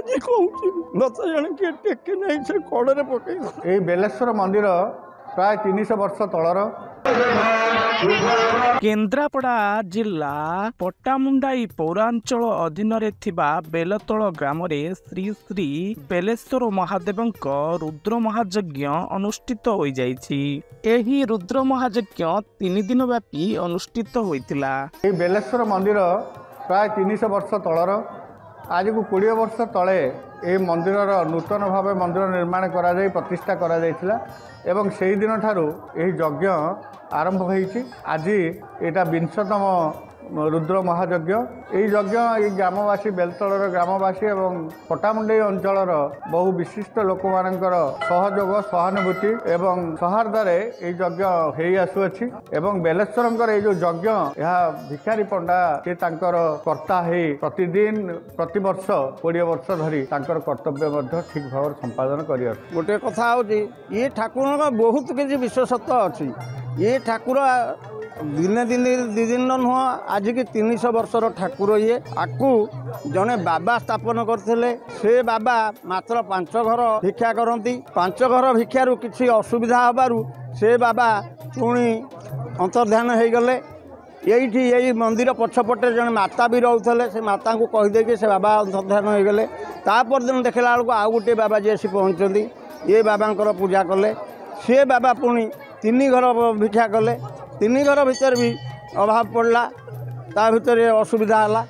आज कहूँ मत जन किए टेके नहीं से कड़े पकई ये बेलेश्वर मंदिर प्राय 300 वर्ष तलर केन्द्रापड़ा जिला पट्टामुंडाई पौरांचल अधीन बेलतल ग्राम श्री श्री बेलेश्वर महादेव रुद्र महायज्ञ अनुष्ठित हो जाइछि। रुद्र महायज्ञ 3 दिन व्यापी अनुष्ठित होइतिला। ये बेलेश्वर मंदिर प्राय 300 वर्ष तलर आज को 20 वर्ष तले ये मंदिर नूतन भाव मंदिर निर्माण करा जाय प्रतिष्ठा करा जायतिला एवं से दिन ठारू यही यज्ञ आरंभ होइछि। आज एटा 20तम रुद्र महायज्ञ यही यज्ञ ये ग्रामवासी बेलतलर ग्रामवासी एवं पट्टामुंडई अंचलर बहु विशिष्ट लोक मानकर सहयोग सहानुभूति एवं सौहार्द्र यही यज्ञ हो आसुअछि एवं बेलेश्वरंकर ये जो यज्ञ यह भिखारी पंडा से तांकर कर्ता है प्रतिदिन प्रतिवर्ष 20 वर्ष धरी तांकर कर्तव्य ठीक भाव संपादन कर गोटे कथा होची ये ठाकुर का बहुत किसी विशेषत्व अच्छी। ये ठाकुर दिने दिन 2 दिन नुह आज की 300 वर्षर ठाकुर ये आकु जने बाबा स्थापन करते से बाबा मात्र 5 घर भिक्षा करती 5 घर भिक्षारू किसी असुविधा होबारु से बाबा पुणी अंतर्ध्यान हो गले। यही मंदिर पछपटे जन माता भी रोते से माता को कहीदे कि से बाबा अंतर्ध्यान हो गले। तापर दिन देखला बेलू आउ गोटे बाबा जी आसी पहुँचती ये बाबांकर पूजा कले सी बाबा पुणी 3 घर भिक्षा कले 3 घर भीतर भी अभाव पड़ला ता भीतर असुविधा है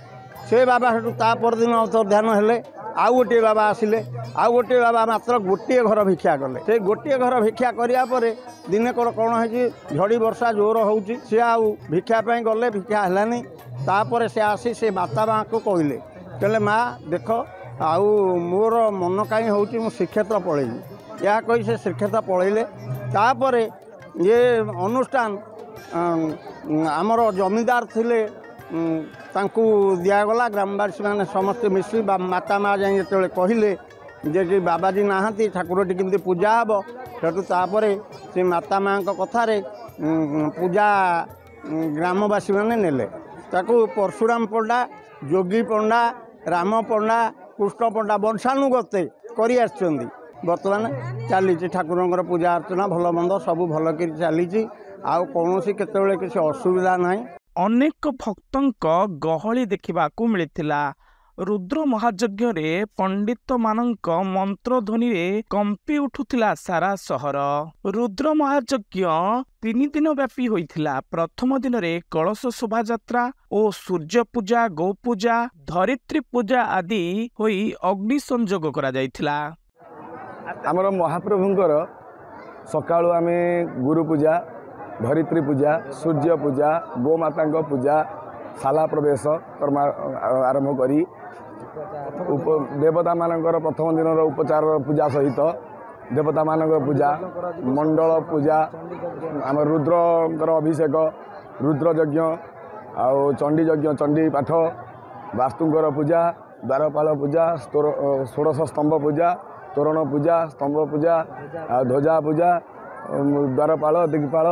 से बाबा से तापर दिन अंतर्ध्यान हेले आउ गोटे बाबा आसिले आउ गोटे बाबा मात्र गोटे घर भिक्षा कले से गोटे घर भिक्षा करिया परे दिने कौन है झड़ी वर्षा जोर होउची से आउ भिक्षा गले भिक्षा हेलानी तापर से आसी से माता माँ को कहले माँ देख आउ मोर मन कहीं होउची मु श्रीक्षेत्र पलैली या कही से श्रीक्षेत्र पलैले तापर ये अनुष्ठान आमर जमीदार थिले तांकू दिगला ग्रामवासी मैंने समस्त मिसी माता माँ जाए जो कहले जे कि बाबाजी नहांती ठाकुरटी केमती पूजा हे सेठू तापर से माता माँ कथार पूजा ग्रामवासी मैंने नेले ताकू परशुराम पंडा जोगी पंडा राम पंडा कृष्ण पंडा वंशानुगते करी आछंती बर्तमान चली ठाकुर पूजा अर्चना भल मंद सब भल कर चली आउ कौन केतबेले किसी असुविधा नहीं। अनेक भक्तंक गहली देखिबाकू मिलिथिला। रुद्र महायज्ञ रे पंडित मानक मंत्र ध्वनि रे कंपी उठुथिला सारा सहर। रुद्र महायज्ञ 3 दिन व्यापी होइथिला। प्रथम दिन रे कलश शोभा यात्रा और सूर्य पूजा गौ पूजा धरित्री पूजा आदि होई अग्नि संयोग करा जाइथिला। आमर महाप्रभुंकर सकाळु आमे गुरु पूजा धरित्री पूजा सूर्य पूजा गोमाता पूजा शाला प्रवेश आरंभ करी देवता मानकर प्रथम दिन उपचार पूजा सहित देवता मानकर पूजा मंडल पूजा आम रुद्र अभिषेक रुद्र यज्ञ आउ चंडी यज्ञ चंडी पाठ वास्तुंकर पूजा द्वारपाल पूजा 16 स्तंभ पूजा तोरण पूजा स्तंभ पूजा ध्वजा पूजा द्वारपाल दिग्पाल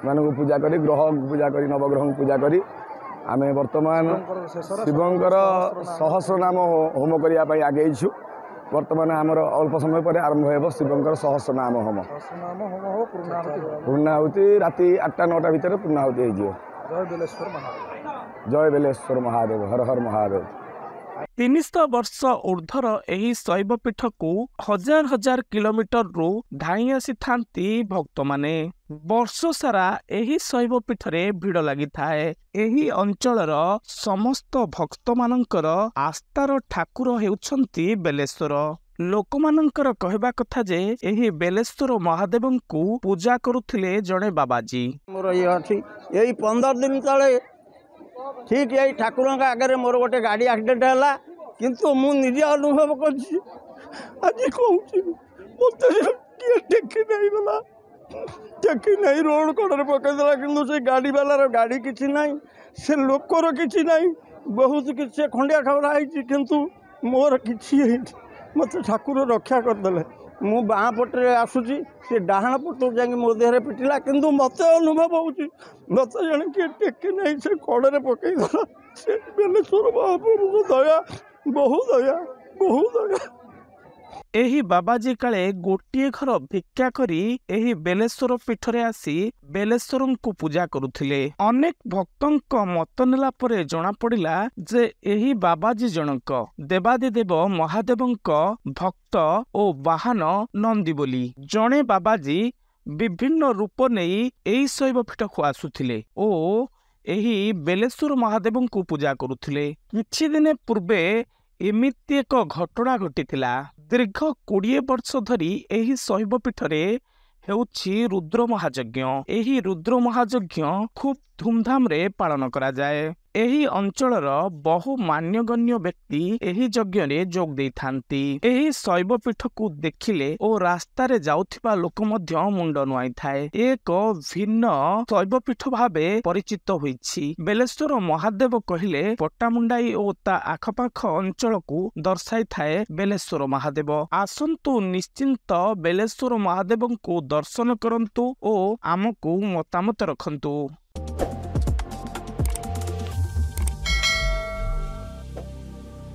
मानक पूजा करी ग्रह पूजा करी नवग्रह पूजा करी आमे वर्तमान शिवंकर सहस्र नाम होम करने आगे वर्तमान आमर अल्प समय पर आरंभ हो शिवंकर सहस्र नाम होम पूर्णाहुति राति 8-9 भितर पूर्णाहुति हो। जय बेलेश्वर महादेव हर हर महादेव। 300 वर्ष ऊर्धर एही शैवपीठ को हजार हजार किलोमीटर रु धाई आसी थांती भक्त माने। वर्ष सारा एही शैवपीठ रे भिड़ लगी थाए। एही अंचलर समस्त भक्त मानकर आस्थार ठाकुर हेउछंती बेलेश्वर। लोकमानंकर कहबा कथा जे एही बेलेश्वर महादेव को पूजा करुथिले जणे बाबाजी। मोर ये अछि एही 15 दिन तले ठीक यही ठाकुर आगे मोर गोटे गाड़ी एक्सीडेंट है किंतु मु निजे अनुभव कर कहूँ मत किए टेकी नहीं गला टेकी नहीं रोड कड़े पकईदेला कि से गाड़ी वालार गाड़ी किसी ना से लोकर किसी ना बहुत किसी खंडिया खबरा है किंतु मोर कि मत ठाकुर रक्षा करदे मु बाँ पटे आसूची से डाहाण पट जा मो देहरे पिटिला किंतु मत अनुभव होची मत जन किए टेकी नहीं से कड़े पकईदेला से बेलेश्वर महाप्रभु दया बहु दया ବହୁତ ଏହି ବାବାଜୀ କାଳେ ଗୋଟିଏ ଘର ଭିକ୍ଷା କରି ଏହି ବେଲେଶ୍ୱର ପୀଠରେ ଆସି ବେଲେଶ୍ୱରଙ୍କୁ ପୂଜା କରୁଥିଲେ। ଅନେକ ଭକ୍ତଙ୍କ ମତ ନେଲା ପରେ ଜଣାପଡ଼ିଲା ଯେ ଏହି ବାବାଜୀ ଜଣକ ଦେବାଦିଦେବ ମହାଦେବଙ୍କ ଭକ୍ତ ଓ ବାହନ ନନ୍ଦୀ ବୋଲି। ଜଣେ ବାବାଜୀ ବିଭିନ୍ନ ରୂପ ନେଇ ଏହି ଶୈବପୀଠକୁ ଆସୁଥିଲେ ଓ ଏହି ବେଲେଶ୍ୱର ମହାଦେବଙ୍କୁ ପୂଜା କରୁଥିଲେ। କିଛି ଦିନ ପୂର୍ବେ ଏମିତି ଏକ ଘଟଣା ଘଟିଥିଲା। ଦୀର୍ଘ 20 ବର୍ଷ ଧରି ଏହି ଶୈବପୀଠରେ ହେଉଛି ରୁଦ୍ର ମହାଯଜ୍ଞ। ଏହି ରୁଦ୍ର ମହାଯଜ୍ଞ ଖୁବ୍ ଧୁମଧାମରେ ପାଳନ କରାଯାଏ। ଏହି ଅଞ୍ଚଳର ବହୁ ମାନ୍ୟଗଣ୍ୟ ବ୍ୟକ୍ତି ଏହି ଯଜ୍ଞରେ ଯୋଗ ଦେଇଥାନ୍ତି। ଏହି ଶୈବପୀଠକୁ ଦେଖିଲେ ଓ ରାସ୍ତାରେ ଯାଉଥିବା ଲୋକ ମଧ୍ୟ ମୁଣ୍ଡ ନୁଆଇଥାଏ। ଏକ ଭିନ୍ନ ଶୈବପୀଠ ଭାବେ ପରିଚିତ ହୋଇଛି। ବେଲେଶ୍ୱର ମହାଦେବ କହିଲେ ପଟ୍ଟାମୁଣ୍ଡାଇ ଓ ତା ଆଖପାଖ ଅଞ୍ଚଳକୁ ଦର୍ଶାଇଥାଏ ବେଲେଶ୍ୱର ମହାଦେବ। ଆସନ୍ତୁ ନିଶ୍ଚିନ୍ତ ବେଲେଶ୍ୱର ମହାଦେବଙ୍କୁ ଦର୍ଶନ କରନ୍ତୁ ଓ ଆମକୁ ମତାମତ ରଖନ୍ତୁ।